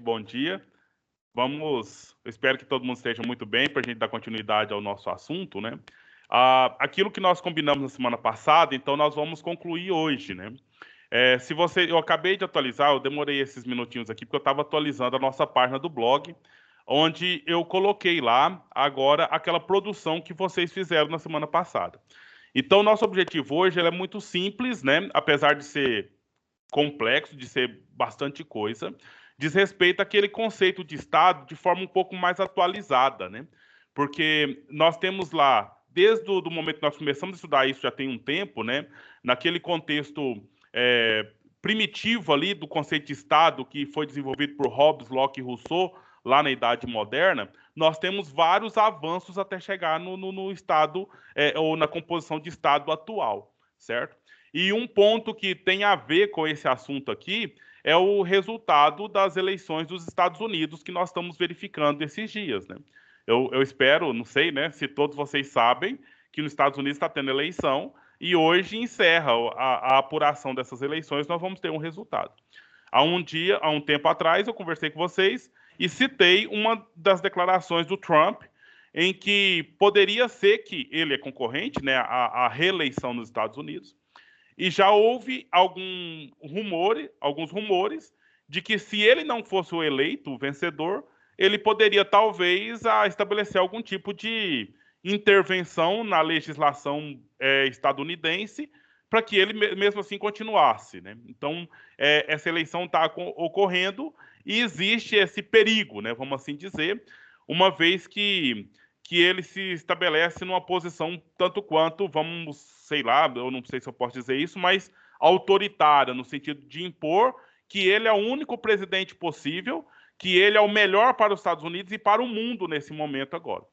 Bom dia. Eu espero que todo mundo esteja muito bem para a gente dar continuidade ao nosso assunto, né? Aquilo que nós combinamos na semana passada, então nós vamos concluir hoje, né? Eu acabei de atualizar, eu demorei esses minutinhos aqui porque eu estava atualizando a nossa página do blog, onde eu coloquei lá agora aquela produção que vocês fizeram na semana passada. Então, nosso objetivo hoje ele é muito simples, né? Apesar de ser complexo, de ser bastante coisa, diz respeito àquele conceito de Estado de forma um pouco mais atualizada, né? Porque nós temos lá, desde o do momento que nós começamos a estudar isso, já tem um tempo, né? Naquele contexto primitivo ali do conceito de Estado que foi desenvolvido por Hobbes, Locke e Rousseau, lá na Idade Moderna, nós temos vários avanços até chegar no Estado, ou na composição de Estado atual, certo? E um ponto que tem a ver com esse assunto aqui é o resultado das eleições dos Estados Unidos que nós estamos verificando esses dias, né? Eu espero, não sei, né, se todos vocês sabem que nos Estados Unidos está tendo eleição e hoje encerra a apuração dessas eleições, nós vamos ter um resultado. Há um tempo atrás, eu conversei com vocês e citei uma das declarações do Trump, em que poderia ser que ele é concorrente, né, à reeleição nos Estados Unidos, e já houve alguns rumores de que se ele não fosse o eleito, o vencedor, ele poderia talvez estabelecer algum tipo de intervenção na legislação estadunidense para que ele mesmo assim continuasse, né? Então, essa eleição está ocorrendo e existe esse perigo, né, vamos assim dizer, uma vez que ele se estabelece numa posição tanto quanto, vamos, sei lá, eu não sei se eu posso dizer isso, mas autoritária, no sentido de impor que ele é o único presidente possível, que ele é o melhor para os Estados Unidos e para o mundo nesse momento agora.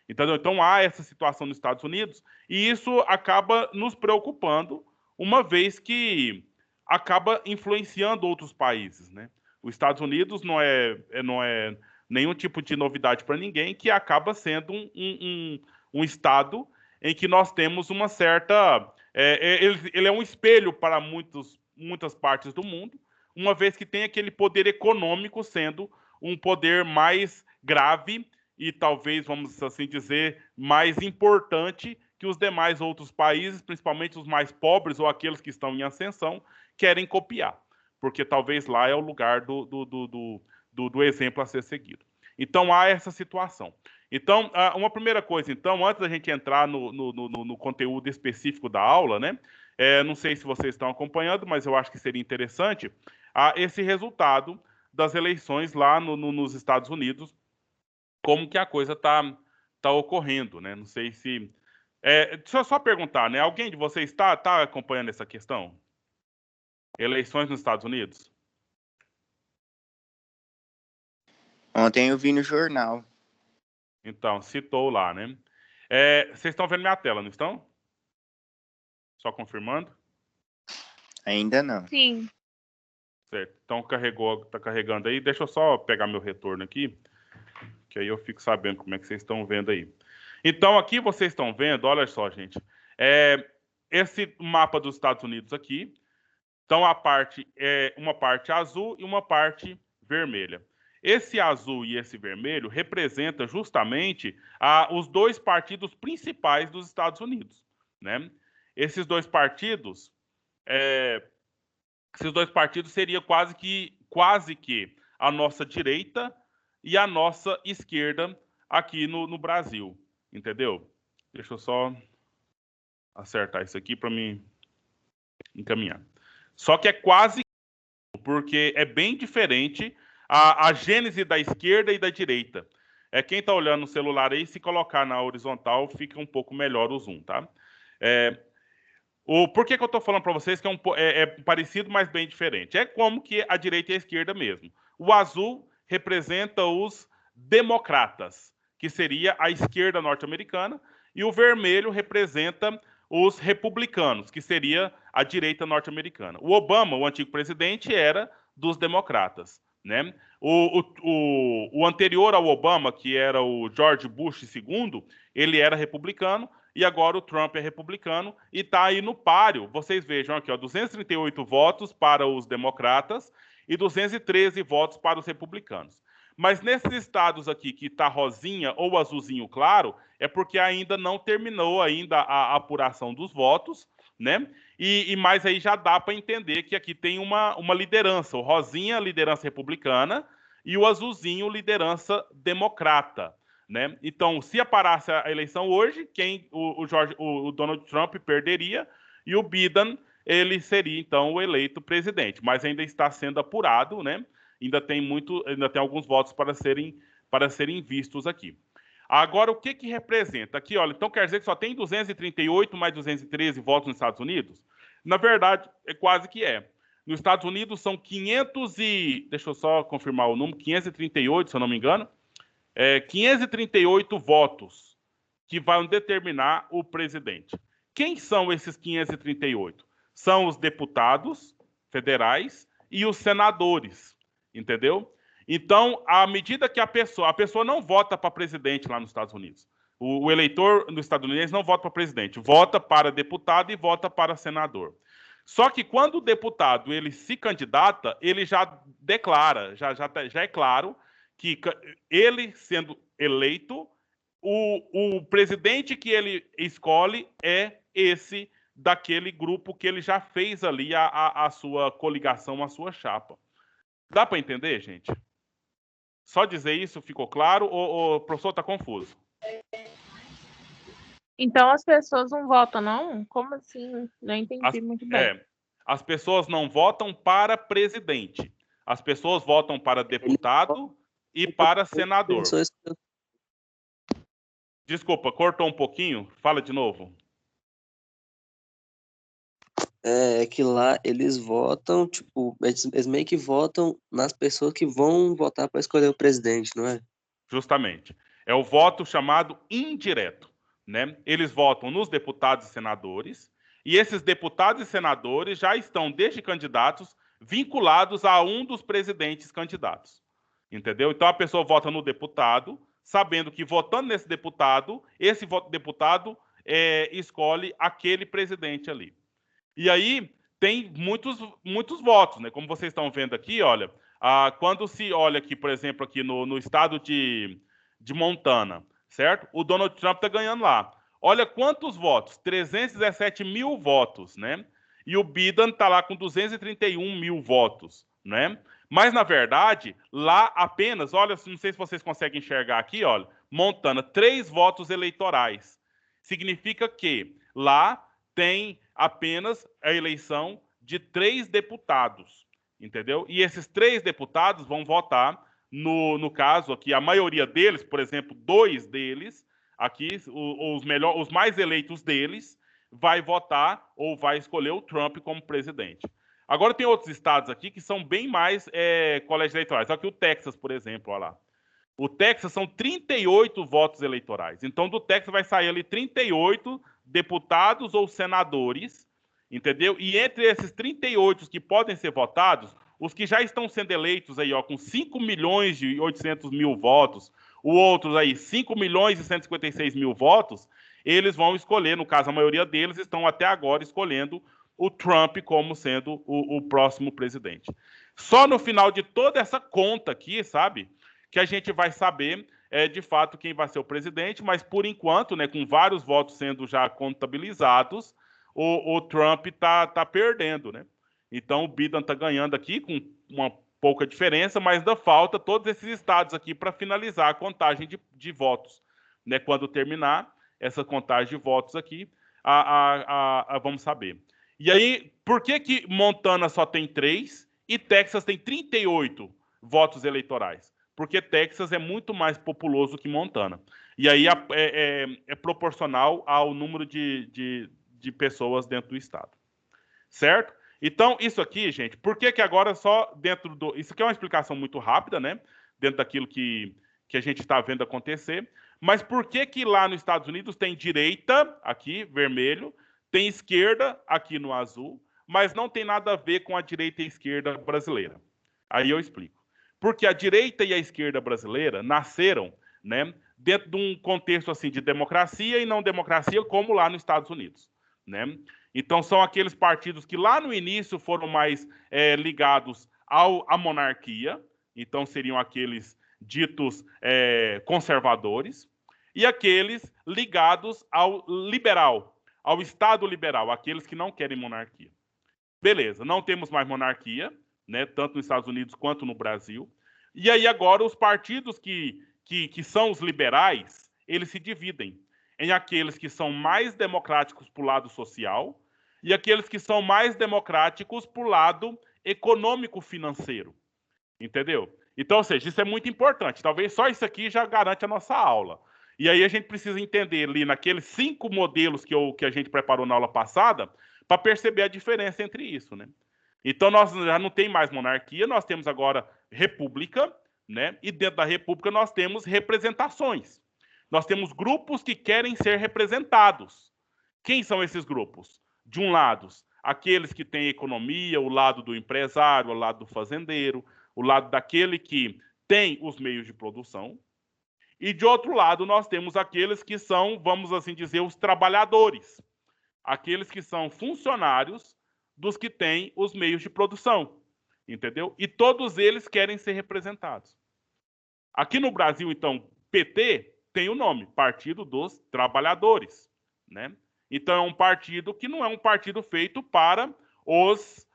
Entendeu? Então há essa situação nos Estados Unidos e isso acaba nos preocupando, uma vez que acaba influenciando outros países, né? Os Estados Unidos não é nenhum tipo de novidade para ninguém, que acaba sendo um Estado em que nós temos uma certa. Ele é um espelho para muitas partes do mundo, uma vez que tem aquele poder econômico sendo um poder mais grave e talvez, vamos assim dizer, mais importante que os demais outros países, principalmente os mais pobres ou aqueles que estão em ascensão, querem copiar, porque talvez lá é o lugar do exemplo a ser seguido. Então, há essa situação. Então, uma primeira coisa, então, antes da gente entrar no conteúdo específico da aula, né? Não sei se vocês estão acompanhando, mas eu acho que seria interessante esse resultado das eleições lá nos Estados Unidos, como que a coisa tá ocorrendo, né? Não sei se... deixa eu só perguntar, né? Alguém de vocês está acompanhando essa questão? Eleições nos Estados Unidos? Ontem eu vi no jornal. Então, citou lá, né? Vocês estão vendo minha tela, não estão? Só confirmando? Ainda não. Sim. Certo. Então, tá carregando aí. Deixa eu só pegar meu retorno aqui, que aí eu fico sabendo como é que vocês estão vendo aí. Então, aqui vocês estão vendo, olha só, gente. Esse mapa dos Estados Unidos aqui. Então, uma parte azul e uma parte vermelha. Esse azul e esse vermelho representam justamente os dois partidos principais dos Estados Unidos, né? Esses dois partidos seriam quase que a nossa direita e a nossa esquerda aqui no Brasil, entendeu? Deixa eu só acertar isso aqui para me encaminhar. Só que é quase, porque é bem diferente a gênese da esquerda e da direita. Quem está olhando no celular aí, se colocar na horizontal, fica um pouco melhor o zoom, tá? Por que eu estou falando para vocês que é parecido, mas bem diferente? É como que a direita e a esquerda mesmo. O azul representa os democratas, que seria a esquerda norte-americana, e o vermelho representa os republicanos, que seria a direita norte-americana. O Obama, o antigo presidente, era dos democratas, né? O anterior ao Obama, que era o George Bush II, ele era republicano, e agora o Trump é republicano e está aí no páreo. Vocês vejam aqui, ó, 238 votos para os democratas e 213 votos para os republicanos. Mas nesses estados aqui que está rosinha ou azulzinho claro, é porque ainda não terminou ainda a apuração dos votos, né? Mas aí já dá para entender que aqui tem uma liderança. O rosinha, liderança republicana, e o azulzinho, liderança democrata. Né? Então, se aparasse a eleição hoje, o Donald Trump perderia e o Biden ele seria, então, o eleito presidente. Mas ainda está sendo apurado, né? Ainda tem alguns votos para serem vistos aqui. Agora, o que representa? Aqui, olha, então quer dizer que só tem 238 mais 213 votos nos Estados Unidos? Na verdade, é quase que é. Nos Estados Unidos são 500 e... Deixa eu só confirmar o número, 538, se eu não me engano. 538 votos que vão determinar o presidente. Quem são esses 538? São os deputados federais e os senadores, entendeu? Então, à medida que a pessoa não vota para presidente lá nos Estados Unidos. O eleitor nos Estados Unidos não vota para presidente, vota para deputado e vota para senador. Só que quando o deputado ele se candidata, ele já declara, já é claro que ele sendo eleito, o presidente que ele escolhe é esse daquele grupo que ele já fez ali a sua coligação, a sua chapa. Dá para entender, gente? Só dizer isso ficou claro ou o professor está confuso? Então as pessoas não votam, não? Como assim? Não entendi muito bem. As pessoas não votam para presidente. As pessoas votam para deputado e para senador. Desculpa, cortou um pouquinho? Fala de novo. É que lá eles votam, tipo, eles meio que votam nas pessoas que vão votar para escolher o presidente, não é? Justamente. É o voto chamado indireto, né? Eles votam nos deputados e senadores, e esses deputados e senadores já estão, desde candidatos, vinculados a um dos presidentes candidatos. Entendeu? Então a pessoa vota no deputado, sabendo que votando nesse deputado, esse deputado escolhe aquele presidente ali. E aí tem muitos votos, né? Como vocês estão vendo aqui, olha, quando se olha aqui, por exemplo, aqui no estado de Montana, certo? O Donald Trump está ganhando lá. Olha quantos votos, 317 mil votos, né? E o Biden está lá com 231 mil votos, né? Mas, na verdade, lá apenas, olha, não sei se vocês conseguem enxergar aqui, olha, Montana, 3 votos eleitorais. Significa que lá tem apenas a eleição de 3 deputados, entendeu? E esses 3 deputados vão votar, no caso aqui, a maioria deles, por exemplo, 2 deles, aqui, os mais eleitos deles, vai votar ou vai escolher o Trump como presidente. Agora tem outros estados aqui que são bem mais colégios eleitorais. Aqui o Texas, por exemplo, olha lá. O Texas são 38 votos eleitorais. Então, do Texas vai sair ali 38 deputados ou senadores, entendeu? E entre esses 38 que podem ser votados, os que já estão sendo eleitos aí, ó, com 5 milhões e 800 mil votos, os outros aí, 5 milhões e 156 mil votos, eles vão escolher, no caso, a maioria deles estão até agora escolhendo o Trump como sendo o próximo presidente. Só no final de toda essa conta aqui, sabe, que a gente vai saber, de fato, quem vai ser o presidente, mas, por enquanto, né, com vários votos sendo já contabilizados, o Trump está perdendo, né? Então, o Biden está ganhando aqui com uma pouca diferença, mas ainda falta todos esses estados aqui para finalizar a contagem de votos, né? Quando terminar essa contagem de votos aqui, vamos saber. E aí, por que Montana só tem 3 e Texas tem 38 votos eleitorais? Porque Texas é muito mais populoso que Montana. E aí é proporcional ao número de pessoas dentro do estado. Certo? Então, isso aqui, gente, por que agora só dentro do... Isso aqui é uma explicação muito rápida, né? Dentro daquilo que a gente está vendo acontecer. Mas por que lá nos Estados Unidos tem direita, aqui, vermelho, tem esquerda, aqui no azul, mas não tem nada a ver com a direita e a esquerda brasileira? Aí eu explico. Porque a direita e a esquerda brasileira nasceram, né, dentro de um contexto assim de democracia e não democracia, como lá nos Estados Unidos, né? Então, são aqueles partidos que lá no início foram mais ligados à monarquia, então seriam aqueles ditos conservadores, e aqueles ligados ao liberal, ao Estado liberal, aqueles que não querem monarquia. Beleza, não temos mais monarquia, né, tanto nos Estados Unidos quanto no Brasil. E aí agora os partidos que são os liberais, eles se dividem em aqueles que são mais democráticos para o lado social e aqueles que são mais democráticos para o lado econômico-financeiro. Entendeu? Então, ou seja, isso é muito importante. Talvez só isso aqui já garante a nossa aula. E aí a gente precisa entender ali naqueles 5 modelos que a gente preparou na aula passada para perceber a diferença entre isso, né? Então, nós já não tem mais monarquia, nós temos agora república, né? E dentro da república nós temos representações. Nós temos grupos que querem ser representados. Quem são esses grupos? De um lado, aqueles que têm economia, o lado do empresário, o lado do fazendeiro, o lado daquele que tem os meios de produção. E, de outro lado, nós temos aqueles que são, vamos assim dizer, os trabalhadores. Aqueles que são funcionários dos que têm os meios de produção. Entendeu? E todos eles querem ser representados. Aqui no Brasil, então, PT tem o nome, Partido dos Trabalhadores, né? Então, é um partido que não é um partido feito para os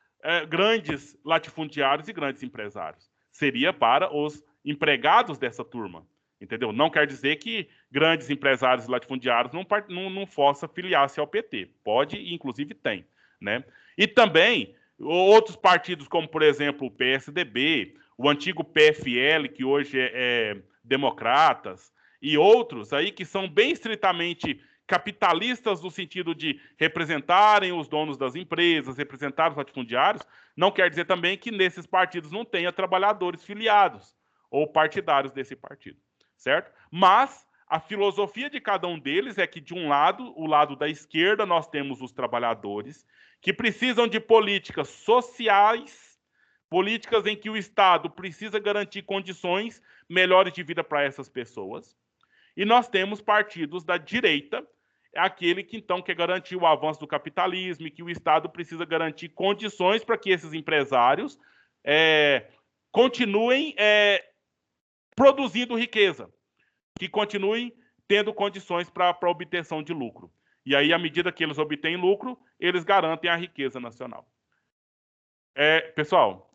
grandes latifundiários e grandes empresários. Seria para os empregados dessa turma, entendeu? Não quer dizer que grandes empresários e latifundiários não possam filiar-se ao PT. Pode e, inclusive, tem, né? E também outros partidos, como, por exemplo, o PSDB, o antigo PFL, que hoje é Democratas, e outros aí que são bem estritamente capitalistas no sentido de representarem os donos das empresas, representar os latifundiários, não quer dizer também que nesses partidos não tenha trabalhadores filiados ou partidários desse partido, certo? Mas a filosofia de cada um deles é que, de um lado, o lado da esquerda, nós temos os trabalhadores que precisam de políticas sociais, políticas em que o Estado precisa garantir condições melhores de vida para essas pessoas. E nós temos partidos da direita, aquele que então quer garantir o avanço do capitalismo e que o Estado precisa garantir condições para que esses empresários continuem produzindo riqueza, que continuem tendo condições para a obtenção de lucro. E aí, à medida que eles obtêm lucro, eles garantem a riqueza nacional. Pessoal,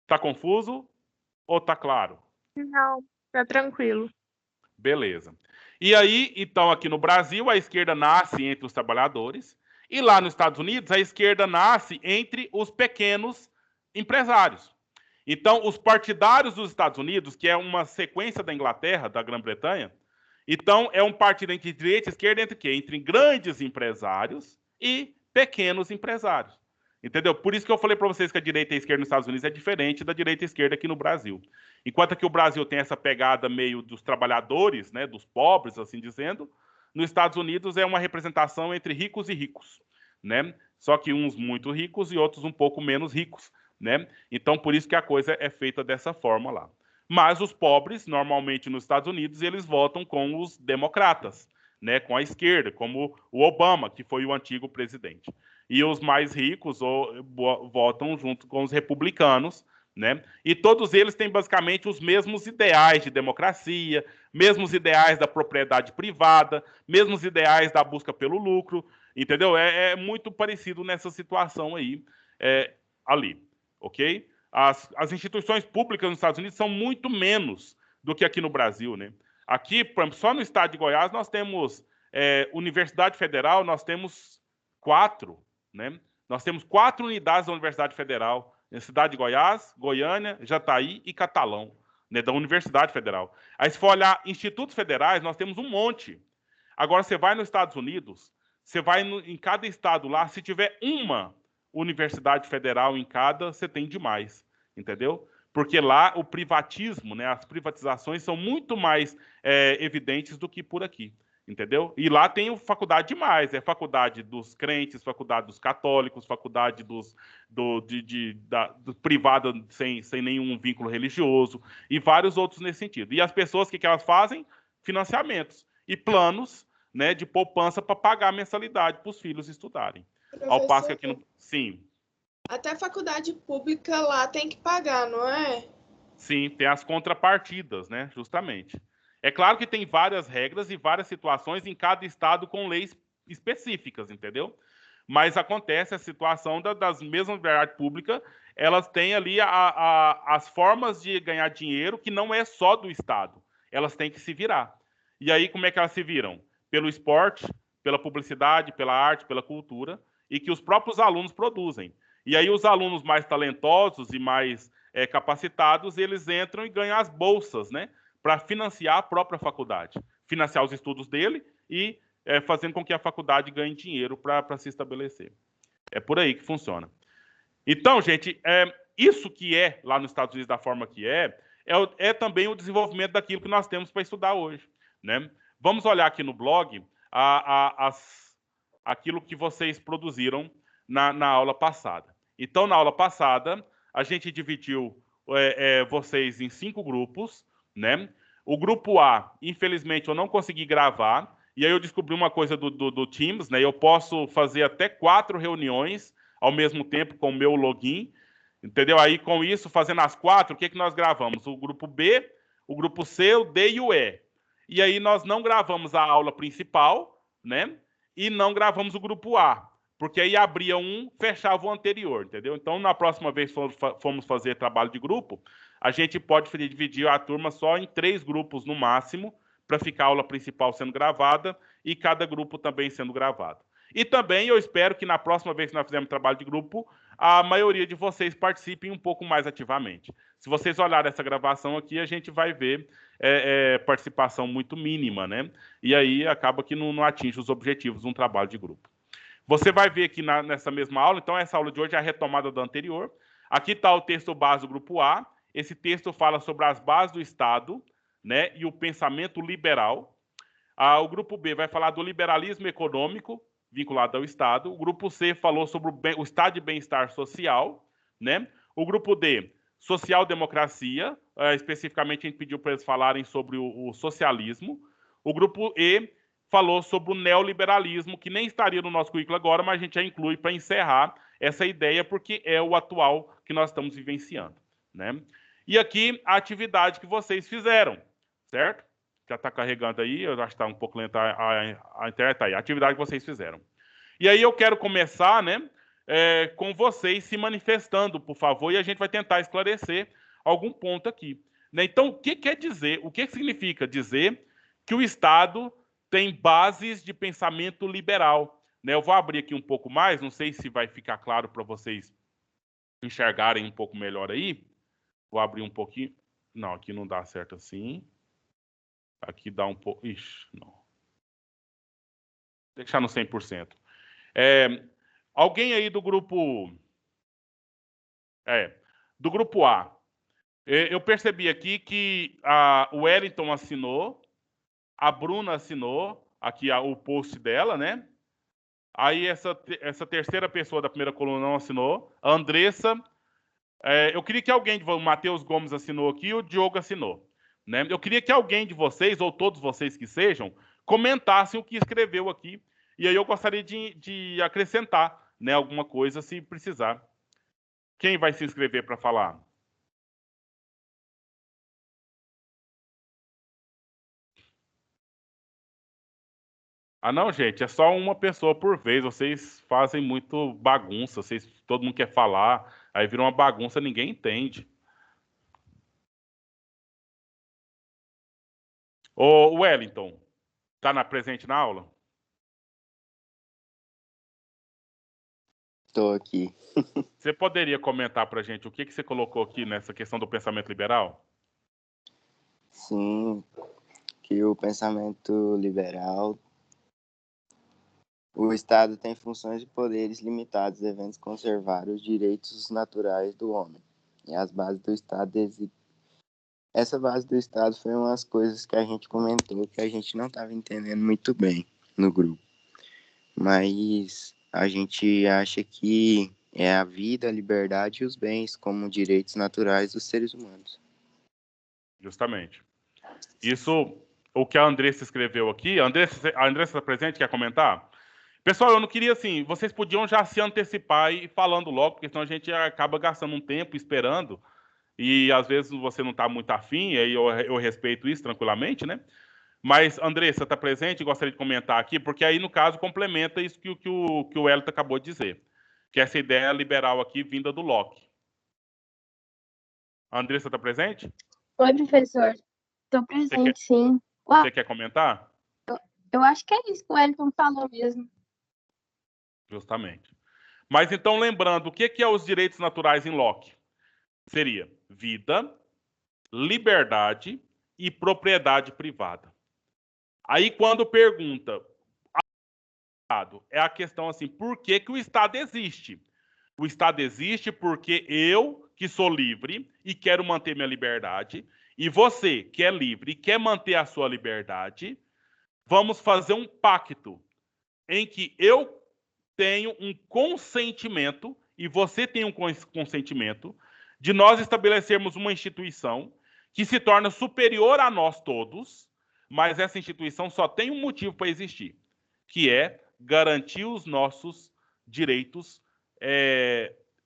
está confuso ou está claro? Não, tá tranquilo. Beleza. E aí, então, aqui no Brasil, a esquerda nasce entre os trabalhadores, e lá nos Estados Unidos, a esquerda nasce entre os pequenos empresários. Então, os partidários dos Estados Unidos, que é uma sequência da Inglaterra, da Grã-Bretanha, então é um partido entre direita e esquerda entre quê? Entre grandes empresários e pequenos empresários. Entendeu? Por isso que eu falei para vocês que a direita e a esquerda nos Estados Unidos é diferente da direita e esquerda aqui no Brasil. Enquanto que o Brasil tem essa pegada meio dos trabalhadores, né, dos pobres, assim dizendo, nos Estados Unidos é uma representação entre ricos e ricos, né? Só que uns muito ricos e outros um pouco menos ricos, né? Então, por isso que a coisa é feita dessa forma lá. Mas os pobres, normalmente nos Estados Unidos, eles votam com os democratas, né, com a esquerda, como o Obama, que foi o antigo presidente. E os mais ricos votam junto com os republicanos, né? E todos eles têm basicamente os mesmos ideais de democracia, mesmos ideais da propriedade privada, mesmos ideais da busca pelo lucro, entendeu? É muito parecido nessa situação aí, ali, ok? As instituições públicas nos Estados Unidos são muito menos do que aqui no Brasil, né? Aqui, por exemplo, só no estado de Goiás, nós temos Universidade Federal, nós temos 4, né? Nós temos 4 unidades da Universidade Federal, na cidade de Goiás, Goiânia, Jataí e Catalão, né, da Universidade Federal. Aí, se for olhar institutos federais, nós temos um monte. Agora, você vai nos Estados Unidos, você vai em cada estado lá, se tiver uma universidade federal em cada, você tem demais, entendeu? Porque lá o privatismo, né, as privatizações são muito mais evidentes do que por aqui, entendeu? E lá tem faculdade demais, faculdade dos crentes, faculdade dos católicos, faculdade do privada sem nenhum vínculo religioso e vários outros nesse sentido. E as pessoas, o que elas fazem? financiamentos e planos, né, de poupança para pagar a mensalidade para os filhos estudarem. Ao passo que aqui no... Sim. Até a faculdade pública lá tem que pagar, não é? Sim, tem as contrapartidas, né, justamente. É claro que tem várias regras e várias situações em cada estado com leis específicas, entendeu? Mas acontece a situação das mesmas universidades públicas, elas têm ali as formas de ganhar dinheiro que não é só do estado. Elas têm que se virar. E aí, como é que elas se viram? Pelo esporte, pela publicidade, pela arte, pela cultura, e que os próprios alunos produzem. E aí os alunos mais talentosos e mais capacitados, eles entram e ganham as bolsas, né? Para financiar a própria faculdade. Financiar os estudos dele e fazendo com que a faculdade ganhe dinheiro para se estabelecer. É por aí que funciona. Então, gente, isso que é lá nos Estados Unidos da forma que é também o desenvolvimento daquilo que nós temos para estudar hoje, né? Vamos olhar aqui no blog aquilo que vocês produziram na aula passada. Então, na aula passada, a gente dividiu vocês em 5 grupos, né? O grupo A, infelizmente, eu não consegui gravar, e aí eu descobri uma coisa do Teams, né? Eu posso fazer até 4 reuniões ao mesmo tempo com o meu login, entendeu? Aí, com isso, fazendo as 4, o que nós gravamos? O grupo B, o grupo C, o D e o E. E aí nós não gravamos a aula principal, né? E não gravamos o grupo A, porque aí abria um, fechava o anterior, entendeu? Então, na próxima vez que formos fazer trabalho de grupo, a gente pode dividir a turma só em 3 grupos no máximo, para ficar a aula principal sendo gravada e cada grupo também sendo gravado. E também eu espero que na próxima vez que nós fizermos trabalho de grupo, a maioria de vocês participem um pouco mais ativamente. Se vocês olharem essa gravação aqui, a gente vai ver participação muito mínima, né? E aí acaba que não atinge os objetivos de um trabalho de grupo. Você vai ver aqui nessa mesma aula, então essa aula de hoje é a retomada da anterior. Aqui está o texto base do grupo A. Esse texto fala sobre as bases do Estado, né, e o pensamento liberal. O grupo B vai falar do liberalismo econômico vinculado ao Estado. O grupo C falou sobre o estado de bem-estar social, né? O grupo D, social-democracia. Especificamente, a gente pediu para eles falarem sobre o socialismo. O grupo E falou sobre o neoliberalismo, que nem estaria no nosso currículo agora, mas a gente já inclui para encerrar essa ideia, porque é o atual que nós estamos vivenciando, né? E aqui a atividade que vocês fizeram, certo? Já está carregando aí, eu acho que está um pouco lenta a internet aí. A atividade que vocês fizeram. E aí eu quero começar, né, com vocês se manifestando, por favor, e a gente vai tentar esclarecer algum ponto aqui, né? Então, o que quer dizer, o que significa dizer que o Estado tem bases de pensamento liberal, né? Eu vou abrir aqui um pouco mais, não sei se vai ficar claro para vocês enxergarem um pouco melhor aí. Vou abrir um pouquinho. Não, aqui não dá certo assim. Aqui dá um pouco... Ixi, não. Deixar no 100%. Alguém aí do grupo... do grupo A. Eu percebi aqui que o Wellington assinou, a Bruna assinou, aqui o post dela, né? Aí essa terceira pessoa da primeira coluna não assinou. A Andressa... eu queria que alguém, o Matheus Gomes assinou aqui, o Diogo assinou, né? Eu queria que alguém de vocês, ou todos vocês que sejam, comentassem o que escreveu aqui. E aí eu gostaria de acrescentar, né, alguma coisa, se precisar. Quem vai se inscrever para falar? Não, gente, é só uma pessoa por vez. Vocês fazem muito bagunça. Todo mundo quer falar, aí vira uma bagunça, ninguém entende. Ô, Wellington, está presente na aula? Estou aqui. Você poderia comentar para a gente o que você colocou aqui nessa questão do pensamento liberal? Sim, que o pensamento liberal, o Estado tem funções e poderes limitados, devendo conservar os direitos naturais do homem. E as bases do Estado Essa base do Estado foi umas coisas que a gente comentou que a gente não estava entendendo muito bem no grupo. Mas a gente acha que é a vida, a liberdade e os bens como direitos naturais dos seres humanos. Justamente. Isso o que a Andressa escreveu aqui. A Andressa está presente, quer comentar? Pessoal, eu não queria, assim, vocês podiam já se antecipar e ir falando logo, porque senão a gente acaba gastando um tempo esperando, e às vezes você não está muito afim, e aí eu respeito isso tranquilamente, né? Mas, Andressa, está presente? Gostaria de comentar aqui, porque aí, no caso, complementa isso que o Elton acabou de dizer, que essa ideia liberal aqui vinda do Locke. Andressa, está presente? Oi, professor. Estou presente, sim. Você quer comentar? Eu acho que é isso que o Wellington falou mesmo. Justamente. Mas então, lembrando, o que é os direitos naturais em Locke? Seria vida, liberdade e propriedade privada. Aí, quando pergunta, é a questão assim, por que o Estado existe? O Estado existe porque eu, que sou livre e quero manter minha liberdade, e você, que é livre e quer manter a sua liberdade, vamos fazer um pacto em que eu tenho um consentimento e você tem um consentimento de nós estabelecermos uma instituição que se torna superior a nós todos, mas essa instituição só tem um motivo para existir, que é garantir os nossos direitos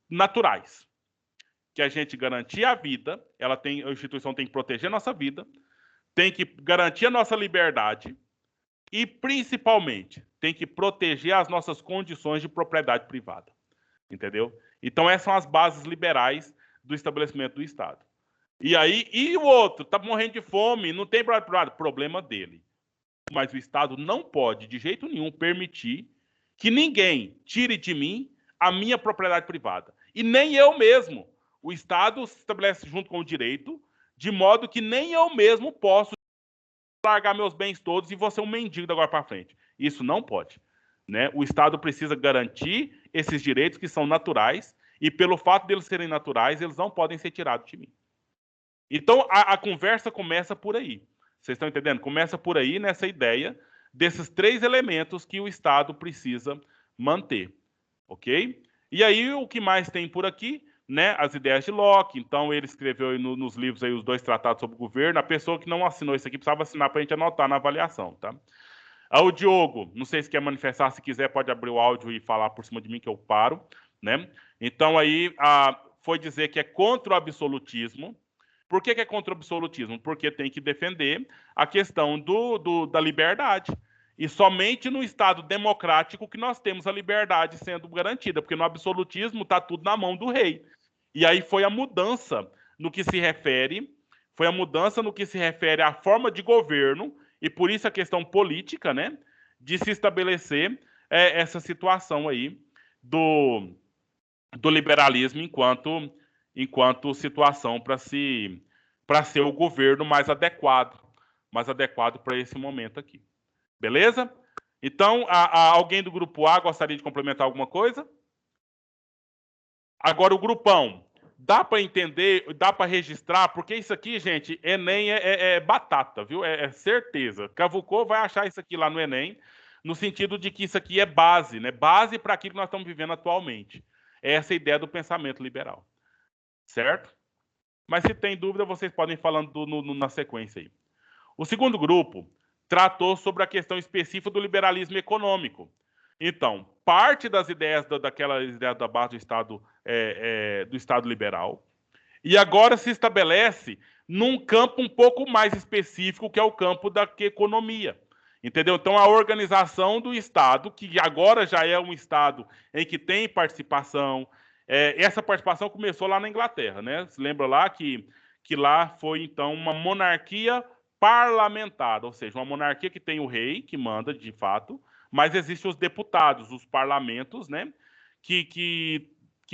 naturais. Que a gente garantir a vida, a instituição tem que proteger a nossa vida, tem que garantir a nossa liberdade e, principalmente, tem que proteger as nossas condições de propriedade privada. Entendeu? Então, essas são as bases liberais do estabelecimento do Estado. E aí, o outro está morrendo de fome, não tem problema dele. Mas o Estado não pode, de jeito nenhum, permitir que ninguém tire de mim a minha propriedade privada. E nem eu mesmo. O Estado se estabelece junto com o direito, de modo que nem eu mesmo posso largar meus bens todos e vou ser um mendigo da agora para frente. Isso não pode. Né? O Estado precisa garantir esses direitos que são naturais e, pelo fato deles serem naturais, eles não podem ser tirados de mim. Então, a conversa começa por aí. Vocês estão entendendo? Começa por aí, nessa ideia desses 3 elementos que o Estado precisa manter. Ok? E aí, o que mais tem por aqui? Né, as ideias de Locke. Então, ele escreveu aí nos livros aí os 2 tratados sobre o governo. A pessoa que não assinou isso aqui precisava assinar para a gente anotar na avaliação. Tá? O Diogo, não sei se quer manifestar, se quiser pode abrir o áudio e falar por cima de mim que eu paro. Né? Então, aí foi dizer que é contra o absolutismo. Por que é contra o absolutismo? Porque tem que defender a questão da liberdade. E somente no Estado democrático que nós temos a liberdade sendo garantida, porque no absolutismo está tudo na mão do rei. E aí foi a mudança no que se refere, à forma de governo, e por isso a questão política, né, de se estabelecer essa situação aí do liberalismo enquanto situação para ser o governo mais adequado para esse momento aqui. Beleza? Então, alguém do grupo A gostaria de complementar alguma coisa? Agora, o grupão. Dá para entender, dá para registrar, porque isso aqui, gente, Enem é batata, viu? É certeza. Cavucou vai achar isso aqui lá no Enem, no sentido de que isso aqui é base, né? Base para aquilo que nós estamos vivendo atualmente. É essa ideia do pensamento liberal. Certo? Mas se tem dúvida, vocês podem ir falando na sequência aí. O segundo grupo tratou sobre a questão específica do liberalismo econômico. Então, parte das ideias daquela ideia da base do Estado liberal, e agora se estabelece num campo um pouco mais específico, que é o campo da economia. Entendeu? Então, a organização do Estado, que agora já é um Estado em que tem participação, essa participação começou lá na Inglaterra, né? Você lembra lá que lá foi, então, uma monarquia parlamentar, ou seja, uma monarquia que tem o rei, que manda, de fato, mas existem os deputados, os parlamentos, né, que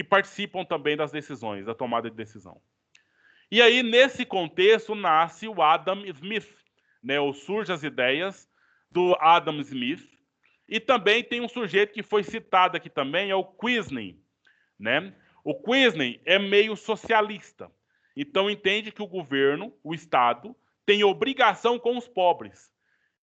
participam também das decisões, da tomada de decisão. E aí, nesse contexto, nasce o Adam Smith, né, ou surgem as ideias do Adam Smith, e também tem um sujeito que foi citado aqui também, é o Quisling, né? O Quisling é meio socialista, então entende que o governo, o Estado, tem obrigação com os pobres.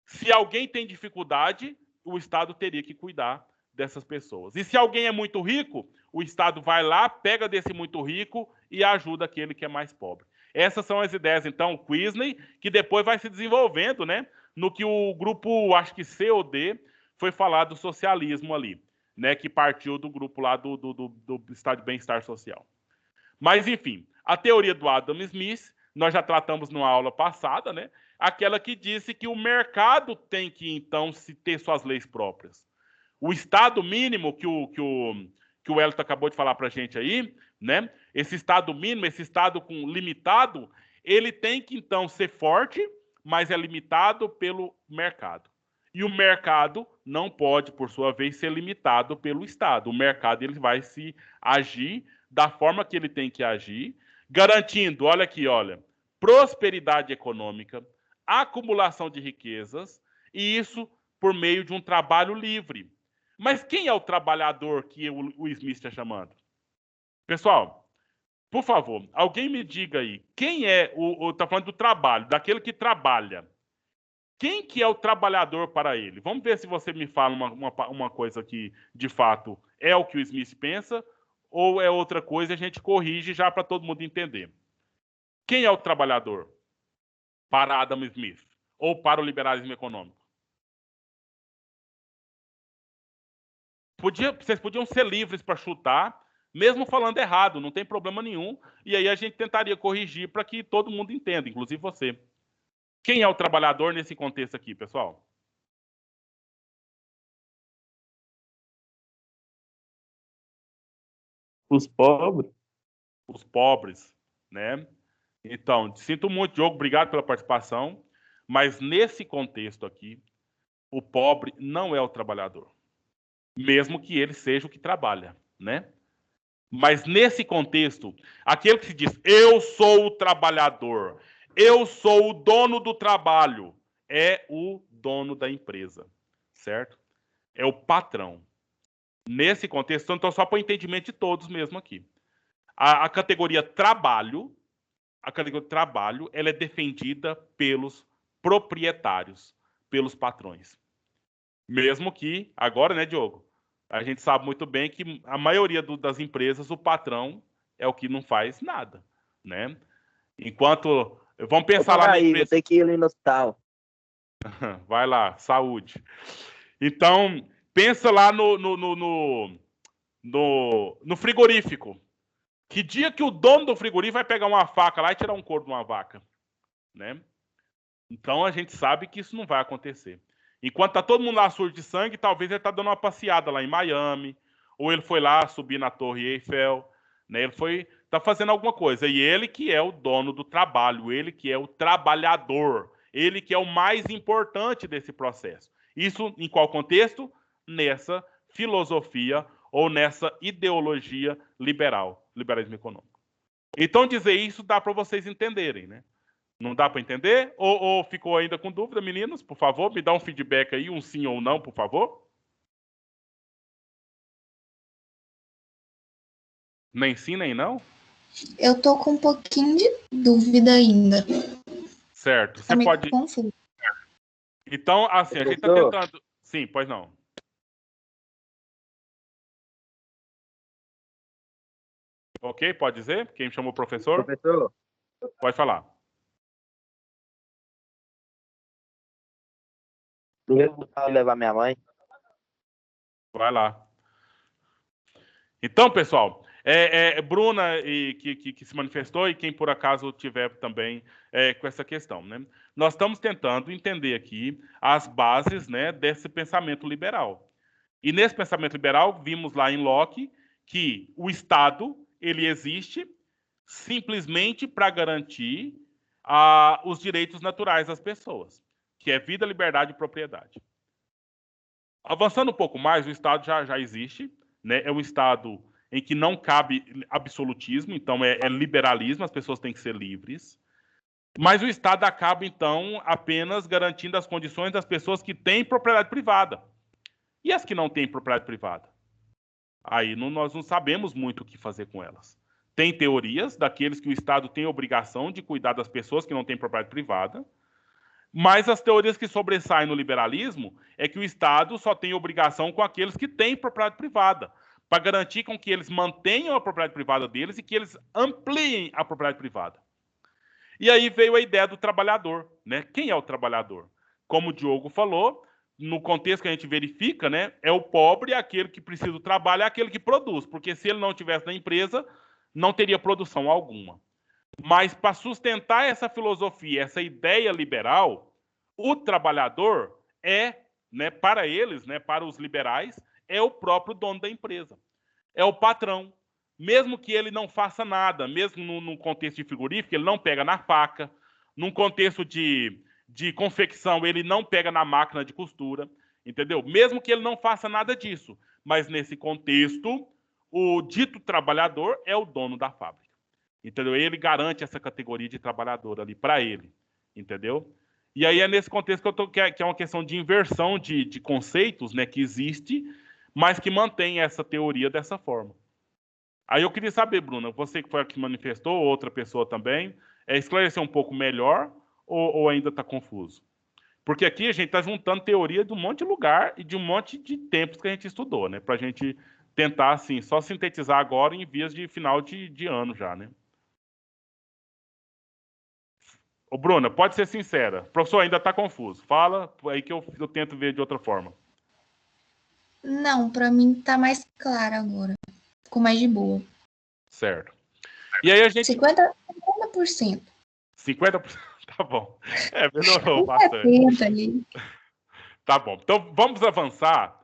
Se alguém tem dificuldade, o Estado teria que cuidar dessas pessoas. E se alguém é muito rico, o Estado vai lá, pega desse muito rico e ajuda aquele que é mais pobre. Essas são as ideias, então, Quisney, que depois vai se desenvolvendo, né, no que o grupo, acho que C ou D, foi falar do socialismo ali, né, que partiu do grupo lá do estado de bem-estar social. Mas, enfim, a teoria do Adam Smith, nós já tratamos numa aula passada, né, aquela que disse que o mercado tem que, então, se ter suas leis próprias. O estado mínimo que o Elton acabou de falar para a gente aí, né? Esse estado mínimo, esse estado limitado, ele tem que, então, ser forte, mas é limitado pelo mercado. E o mercado não pode, por sua vez, ser limitado pelo Estado. O mercado ele vai se agir da forma que ele tem que agir, garantindo, olha aqui, olha, prosperidade econômica, acumulação de riquezas, e isso por meio de um trabalho livre. Mas quem é o trabalhador que o Smith está chamando? Pessoal, por favor, alguém me diga aí, quem é está falando do trabalho, daquele que trabalha. Quem que é o trabalhador para ele? Vamos ver se você me fala uma coisa que, de fato, é o que o Smith pensa, ou é outra coisa e a gente corrige já para todo mundo entender. Quem é o trabalhador para Adam Smith? Ou para o liberalismo econômico? Vocês podiam ser livres para chutar, mesmo falando errado, não tem problema nenhum, e aí a gente tentaria corrigir para que todo mundo entenda, inclusive você. Quem é o trabalhador nesse contexto aqui, pessoal? Os pobres. Os pobres, né? Então, sinto muito, Diogo, obrigado pela participação, mas nesse contexto aqui, o pobre não é o trabalhador, mesmo que ele seja o que trabalha, né? Mas nesse contexto, aquele que se diz, eu sou o trabalhador, eu sou o dono do trabalho, é o dono da empresa, certo? É o patrão. Nesse contexto, então só para o entendimento de todos mesmo aqui. A categoria trabalho, ela é defendida pelos proprietários, pelos patrões. Mesmo que, agora, né, Diogo? A gente sabe muito bem que a maioria das empresas, o patrão é o que não faz nada, né? Enquanto... Vamos pensar lá na empresa... Vou ter que ir ali no hospital. Vai lá, saúde. Então, pensa lá no frigorífico. Que dia que o dono do frigorífico vai pegar uma faca lá e tirar um couro de uma vaca, né? Então, a gente sabe que isso não vai acontecer. Enquanto tá todo mundo lá sujo de sangue, talvez ele tá dando uma passeada lá em Miami, ou ele foi lá subir na Torre Eiffel, né? Ele tá fazendo alguma coisa. E ele que é o dono do trabalho, ele que é o trabalhador, ele que é o mais importante desse processo. Isso em qual contexto? Nessa filosofia ou nessa ideologia liberal, liberalismo econômico. Então, dizer isso dá para vocês entenderem, né? Não dá para entender? Ou ficou ainda com dúvida, meninos? Por favor, me dá um feedback aí, um sim ou não, por favor. Nem sim, nem não? Eu tô com um pouquinho de dúvida ainda. Certo. Você Tá meio pode... confuso. Então, assim, a gente está tentando... Sim, pois não. Ok, pode dizer? Quem me chamou professor? Professor, Pode falar. eu vou levar minha mãe. Vai lá. Então, pessoal, Bruna que se manifestou e quem por acaso tiver também com essa questão, né? Nós estamos tentando entender aqui as bases, né, desse pensamento liberal. E nesse pensamento liberal, vimos lá em Locke que o Estado ele existe simplesmente para garantir os direitos naturais das pessoas, que é vida, liberdade e propriedade. Avançando um pouco mais, o Estado já existe, né? É um Estado em que não cabe absolutismo, então é liberalismo, as pessoas têm que ser livres. Mas o Estado acaba, então, apenas garantindo as condições das pessoas que têm propriedade privada. E as que não têm propriedade privada? Aí nós não sabemos muito o que fazer com elas. Tem teorias daqueles que o Estado tem obrigação de cuidar das pessoas que não têm propriedade privada, mas as teorias que sobressaem no liberalismo é que o Estado só tem obrigação com aqueles que têm propriedade privada. para garantir com que eles mantenham a propriedade privada deles e que eles ampliem a propriedade privada. E aí veio a ideia do trabalhador, né? Quem é o trabalhador? Como o Diogo falou, no contexto que a gente verifica, né, é o pobre, aquele que precisa do trabalho, é aquele que produz, porque se ele não tivesse na empresa, não teria produção alguma. Mas para sustentar essa filosofia, essa ideia liberal, o trabalhador é, né, para eles, né, para os liberais, é o próprio dono da empresa. É o patrão. Mesmo que ele não faça nada, mesmo no contexto de frigorífico, ele não pega na faca, num contexto de confecção, ele não pega na máquina de costura, entendeu? Mesmo que ele não faça nada disso. Mas nesse contexto, o dito trabalhador é o dono da fábrica. Entendeu? Ele garante essa categoria de trabalhador ali para ele. Entendeu? E aí é nesse contexto que é uma questão de inversão de conceitos, né, que existe, mas que mantém essa teoria dessa forma. Aí eu queria saber, Bruna, você que foi a que manifestou, outra pessoa também, esclarecer um pouco melhor ou ainda está confuso? Porque aqui a gente está juntando teoria de um monte de lugar e de um monte de tempos que a gente estudou, né? Para a gente tentar, assim, só sintetizar agora em vias de final de ano já, né? Ô, Bruna, pode ser sincera. O professor ainda está confuso. Fala aí que eu tento ver de outra forma. Não, pra mim tá mais claro agora. Ficou mais de boa. Certo. E aí a gente... 50%. 50%? Tá bom. Melhorou bastante. 70 ali. Tá bom. Então, vamos avançar.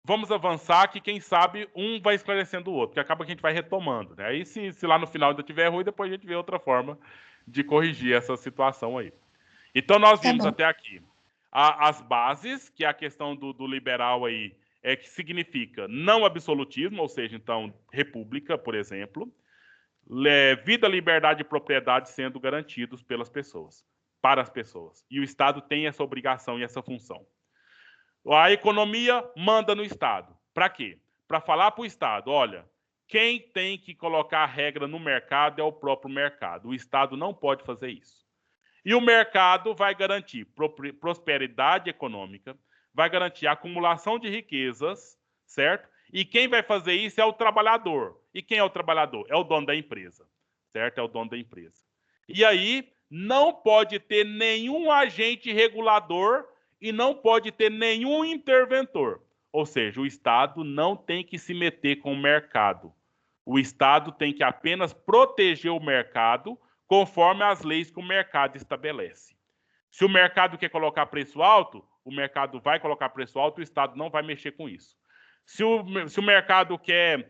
Vamos avançar que, quem sabe, um vai esclarecendo o outro, porque acaba que a gente vai retomando, né? Aí, se lá no final ainda tiver ruim, depois a gente vê outra forma de corrigir essa situação aí. Então, nós vimos até aqui as bases, que é a questão do liberal aí, que significa não absolutismo, ou seja, então, república, por exemplo, vida, liberdade e propriedade sendo garantidos pelas pessoas, para as pessoas. E o Estado tem essa obrigação e essa função. A economia manda no Estado. Para quê? Para falar para o Estado, olha, quem tem que colocar a regra no mercado é o próprio mercado. O Estado não pode fazer isso. E o mercado vai garantir prosperidade econômica, vai garantir a acumulação de riquezas, certo? E quem vai fazer isso é o trabalhador. E quem é o trabalhador? É o dono da empresa, certo? É o dono da empresa. E aí, não pode ter nenhum agente regulador e não pode ter nenhum interventor. Ou seja, o Estado não tem que se meter com o mercado. O Estado tem que apenas proteger o mercado conforme as leis que o mercado estabelece. Se o mercado quer colocar preço alto, o mercado vai colocar preço alto, o Estado não vai mexer com isso. Se o mercado quer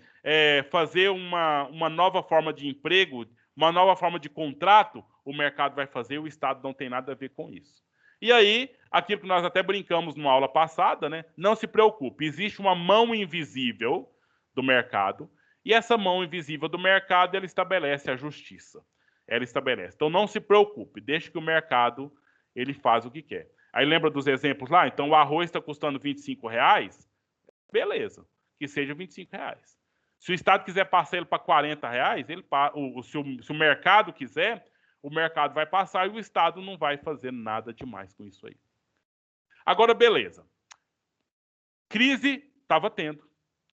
fazer uma nova forma de emprego, uma nova forma de contrato, o mercado vai fazer, o Estado não tem nada a ver com isso. E aí, aquilo que nós até brincamos numa aula passada, né? Não se preocupe, existe uma mão invisível do mercado, e essa mão invisível do mercado, ela estabelece a justiça. Ela estabelece. Então, não se preocupe, deixe que o mercado ele faz o que quer. Aí lembra dos exemplos lá? Então, o arroz está custando R$25, beleza, que seja R$25. Se o Estado quiser passar ele para R$40, se o mercado quiser, o mercado vai passar e o Estado não vai fazer nada demais com isso aí. Agora, beleza. Crise estava tendo,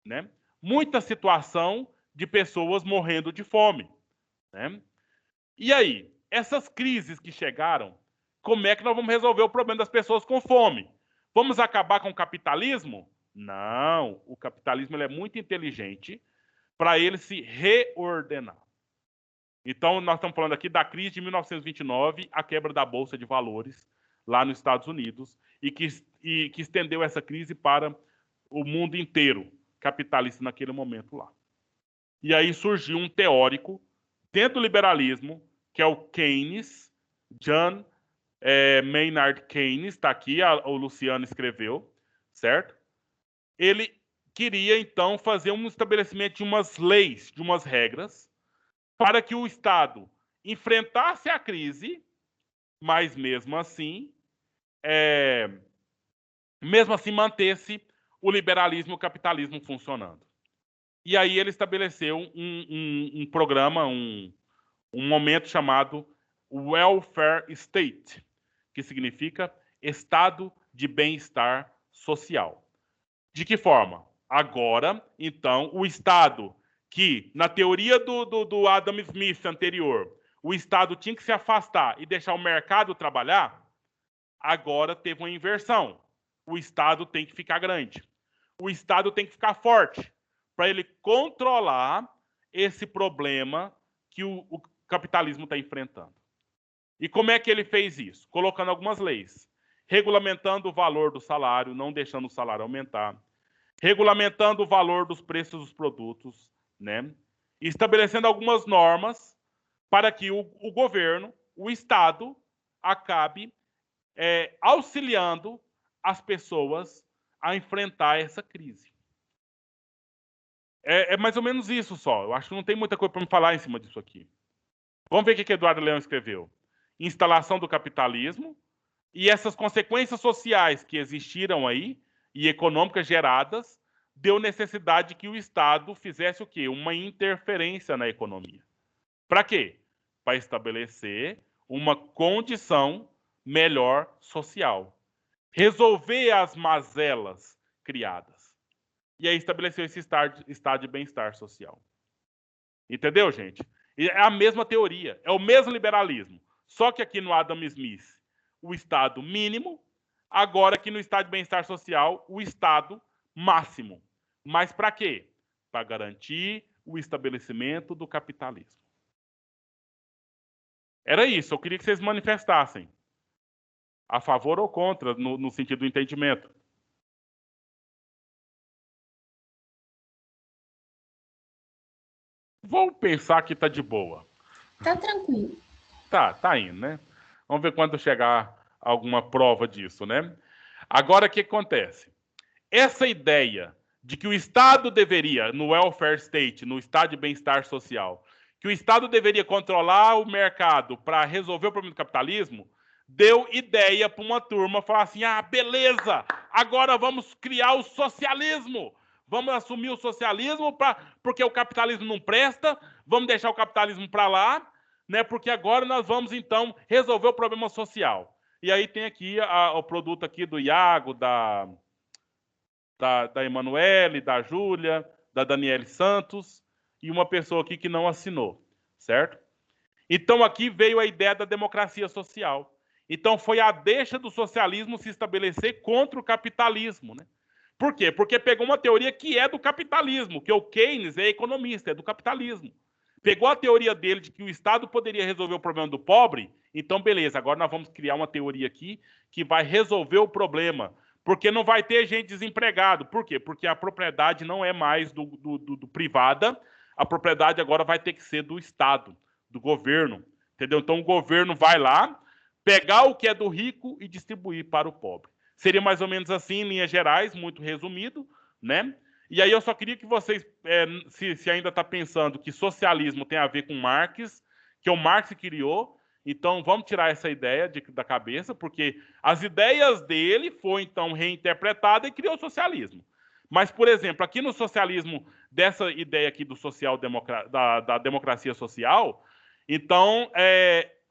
né? Muita situação de pessoas morrendo de fome, né? E aí, essas crises que chegaram, como é que nós vamos resolver o problema das pessoas com fome? Vamos acabar com o capitalismo? Não, o capitalismo ele é muito inteligente para ele se reordenar. Então, nós estamos falando aqui da crise de 1929, a quebra da Bolsa de Valores lá nos Estados Unidos, e que estendeu essa crise para o mundo inteiro, capitalista naquele momento lá. E aí surgiu um teórico dentro do liberalismo, que é o Keynes, John Maynard Keynes, está aqui, o Luciano escreveu, certo? Ele queria, então, fazer um estabelecimento de umas leis, de umas regras, para que o Estado enfrentasse a crise, mas mesmo assim mantesse o liberalismo e o capitalismo funcionando. E aí ele estabeleceu um programa, um momento chamado Welfare State, que significa Estado de Bem-Estar Social. De que forma? Agora, então, o Estado, que na teoria do Adam Smith anterior, o Estado tinha que se afastar e deixar o mercado trabalhar, agora teve uma inversão. O Estado tem que ficar grande. O Estado tem que ficar forte para ele controlar esse problema que o capitalismo está enfrentando. E como é que ele fez isso? Colocando algumas leis. Regulamentando o valor do salário, não deixando o salário aumentar. Regulamentando o valor dos preços dos produtos, né? E estabelecendo algumas normas para que o governo, o Estado, acabe auxiliando as pessoas a enfrentar essa crise. É mais ou menos isso só. Eu acho que não tem muita coisa para me falar em cima disso aqui. Vamos ver o que Eduardo Leão escreveu. Instalação do capitalismo e essas consequências sociais que existiram aí e econômicas geradas deu necessidade que o Estado fizesse o quê? Uma interferência na economia. Para quê? Para estabelecer uma condição melhor social. Resolver as mazelas criadas. E aí estabeleceu esse estado de bem-estar social. Entendeu, gente? É a mesma teoria, é o mesmo liberalismo. Só que aqui no Adam Smith, o estado mínimo, agora aqui no estado de bem-estar social, o estado máximo. Mas para quê? Para garantir o estabelecimento do capitalismo. Era isso, eu queria que vocês manifestassem. A favor ou contra, no sentido do entendimento. Vou pensar que tá de boa. Tá tranquilo. Tá indo, né? Vamos ver quando chegar alguma prova disso, né? Agora, o que acontece? Essa ideia de que o Estado deveria, no welfare state, no estado de bem-estar social, que o Estado deveria controlar o mercado para resolver o problema do capitalismo, deu ideia para uma turma falar assim: ah, beleza, agora vamos criar o socialismo. Vamos assumir o socialismo porque o capitalismo não presta, vamos deixar o capitalismo para lá, né? Porque agora nós vamos, então, resolver o problema social. E aí tem aqui o produto aqui do Iago, da Emanuele, da Júlia, da Daniele Santos, e uma pessoa aqui que não assinou, certo? Então aqui veio a ideia da democracia social. Então foi a deixa do socialismo se estabelecer contra o capitalismo, né? Por quê? Porque pegou uma teoria que é do capitalismo, que o Keynes é economista, é do capitalismo. Pegou a teoria dele de que o Estado poderia resolver o problema do pobre, então beleza, agora nós vamos criar uma teoria aqui que vai resolver o problema, porque não vai ter gente desempregado. Por quê? Porque a propriedade não é mais do privada, a propriedade agora vai ter que ser do Estado, do governo, entendeu? Então o governo vai lá, pegar o que é do rico e distribuir para o pobre. Seria mais ou menos assim, em linhas gerais, muito resumido, né? E aí eu só queria que vocês, se ainda está pensando que socialismo tem a ver com Marx, que o Marx criou, então vamos tirar essa ideia da cabeça, porque as ideias dele foram então reinterpretadas e criou o socialismo. Mas, por exemplo, aqui no socialismo, dessa ideia aqui do da democracia social, então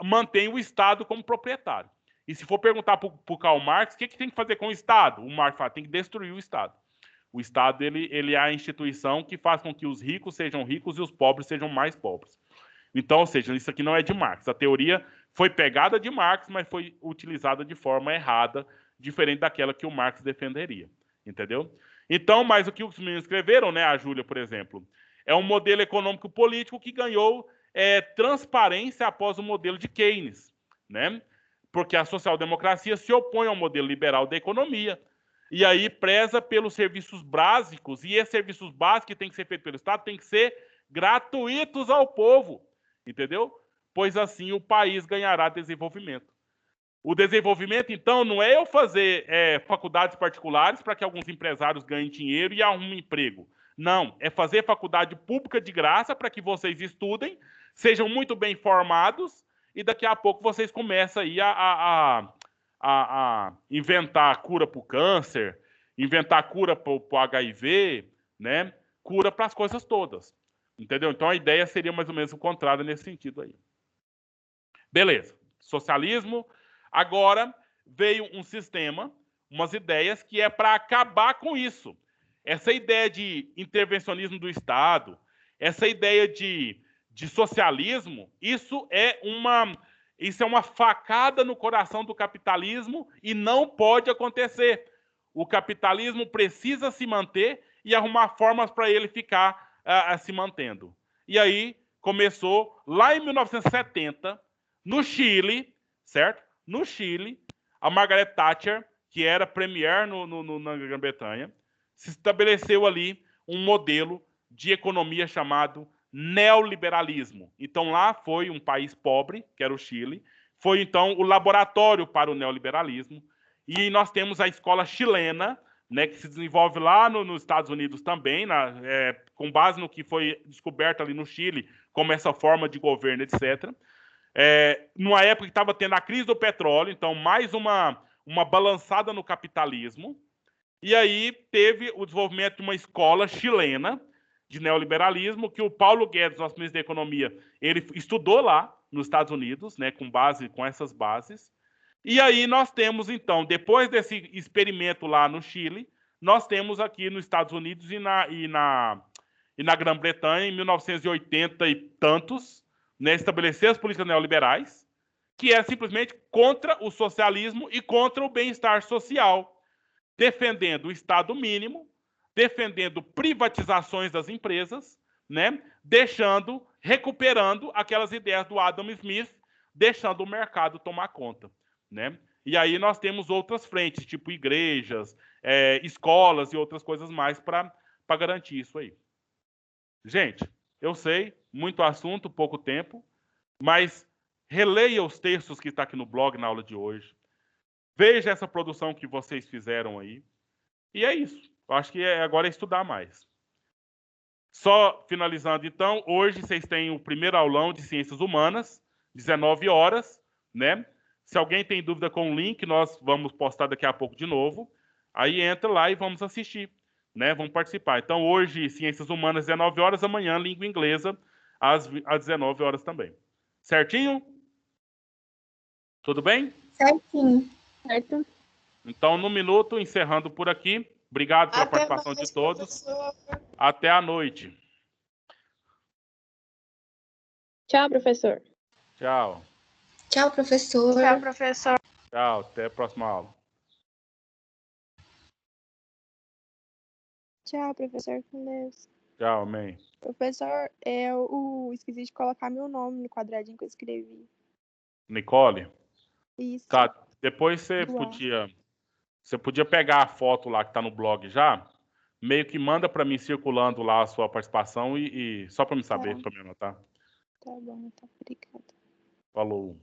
mantém o Estado como proprietário. E se for perguntar para o Karl Marx, o que tem que fazer com o Estado? O Marx fala, tem que destruir o Estado. O Estado ele é a instituição que faz com que os ricos sejam ricos e os pobres sejam mais pobres. Então, ou seja, isso aqui não é de Marx. A teoria foi pegada de Marx, mas foi utilizada de forma errada, diferente daquela que o Marx defenderia. Entendeu? Então, mas o que os meninos escreveram, né, a Júlia, por exemplo, é um modelo econômico-político que ganhou transparência após o modelo de Keynes, né? Porque a social-democracia se opõe ao modelo liberal da economia. E aí preza pelos serviços básicos, e esses serviços básicos que têm que ser feitos pelo Estado têm que ser gratuitos ao povo, entendeu? Pois assim o país ganhará desenvolvimento. O desenvolvimento, então, não é eu fazer faculdades particulares para que alguns empresários ganhem dinheiro e arrumem emprego. Não, é fazer faculdade pública de graça para que vocês estudem, sejam muito bem formados, e daqui a pouco vocês começam aí a inventar cura para o câncer, inventar cura para o HIV, né? Cura para as coisas todas. Entendeu? Então a ideia seria mais ou menos o contrário nesse sentido aí. Beleza. Socialismo. Agora veio um sistema, umas ideias que é para acabar com isso. essa ideia de intervencionismo do Estado, essa ideia de socialismo, isso é uma facada no coração do capitalismo e não pode acontecer. O capitalismo precisa se manter e arrumar formas para ele ficar se mantendo. E aí começou lá em 1970, no Chile, certo? No Chile, a Margaret Thatcher, que era premier na Grã-Bretanha, se estabeleceu ali um modelo de economia chamado neoliberalismo. Então, lá foi um país pobre, que era o Chile, foi, então, o laboratório para o neoliberalismo, e nós temos a escola chilena, né, que se desenvolve lá nos Estados Unidos também, com base no que foi descoberto ali no Chile, como essa forma de governo, etc. Numa época que estava tendo a crise do petróleo, então, mais uma balançada no capitalismo, e aí teve o desenvolvimento de uma escola chilena de neoliberalismo, que o Paulo Guedes, nosso ministro da Economia, ele estudou lá nos Estados Unidos, né, com essas bases. E aí nós temos, então, depois desse experimento lá no Chile, nós temos aqui nos Estados Unidos e na Grã-Bretanha, em 1980 e tantos, né, estabelecer as políticas neoliberais, que é simplesmente contra o socialismo e contra o bem-estar social, defendendo o Estado mínimo, defendendo privatizações das empresas, né? Recuperando aquelas ideias do Adam Smith, deixando o mercado tomar conta, né? E aí nós temos outras frentes, tipo igrejas, escolas e outras coisas mais para garantir isso aí. Gente, eu sei, muito assunto, pouco tempo, mas releia os textos que está aqui no blog na aula de hoje. Veja essa produção que vocês fizeram aí. E é isso. Eu acho que agora é estudar mais. Só finalizando, então, hoje vocês têm o primeiro aulão de Ciências Humanas, 19 horas, né? Se alguém tem dúvida com o link, nós vamos postar daqui a pouco de novo. Aí entra lá e vamos assistir, né? Vamos participar. Então, hoje, Ciências Humanas, 19 horas, amanhã, Língua Inglesa, às 19 horas também. Certinho? Tudo bem? Certinho. Certo? Então, no minuto, encerrando por aqui. Obrigado pela participação de todos. Professor. Até a noite. Tchau, professor. Tchau. Tchau, professor. Tchau, professor. Tchau. Até a próxima aula. Tchau, professor, com Deus. Tchau, amém. Professor, eu esqueci de colocar meu nome no quadradinho que eu escrevi. Nicole? Isso. Tá. Depois você podia pegar a foto lá que tá no blog já, meio que manda para mim circulando lá a sua participação e só para me saber, para me anotar. Tá bom, tá. Obrigada. Falou.